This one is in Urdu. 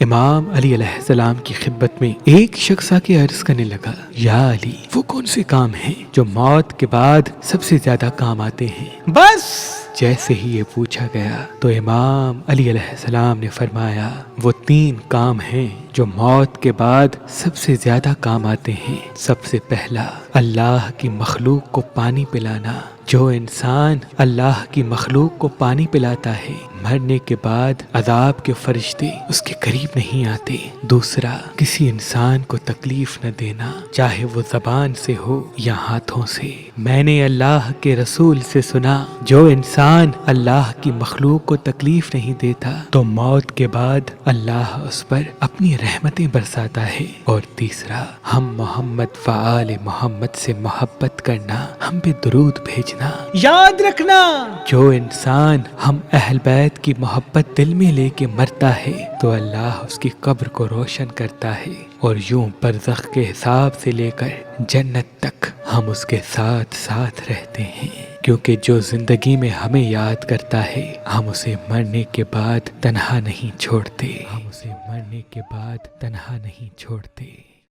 امام علی علیہ السلام کی خدمت میں ایک شخص آ کے عرض کرنے لگا، یا علی، وہ کون سے کام ہیں جو موت کے بعد سب سے زیادہ کام آتے ہیں؟ بس جیسے ہی یہ پوچھا گیا تو امام علی علیہ السلام نے فرمایا، وہ 3 کام ہیں جو موت کے بعد سب سے زیادہ کام آتے ہیں۔ سب سے پہلا، اللہ کی مخلوق کو پانی پلانا۔ جو انسان اللہ کی مخلوق کو پانی پلاتا ہے، مرنے کے بعد عذاب کے فرشتے اس کے قریب نہیں آتے۔ دوسرا، کسی انسان کو تکلیف نہ دینا، چاہے وہ زبان سے ہو یا ہاتھوں سے۔ میں نے اللہ کے رسول سے سنا، جو انسان اللہ کی مخلوق کو تکلیف نہیں دیتا تو موت کے بعد اللہ اس پر اپنی رحمتیں برساتا ہے۔ اور تیسرا، ہم محمد و آل محمد سے محبت کرنا، ہم پہ درود بھیجنا۔ یاد رکھنا، جو انسان ہم اہل بیت کی محبت دل میں لے کے مرتا ہے تو اللہ اس کی قبر کو روشن کرتا ہے، اور یوں برزخ کے حساب سے لے کر جنت تک ہم اس کے ساتھ ساتھ رہتے ہیں۔ کیونکہ جو زندگی میں ہمیں یاد کرتا ہے، ہم اسے مرنے کے بعد تنہا نہیں چھوڑتے، ہم اسے مرنے کے بعد تنہا نہیں چھوڑتے۔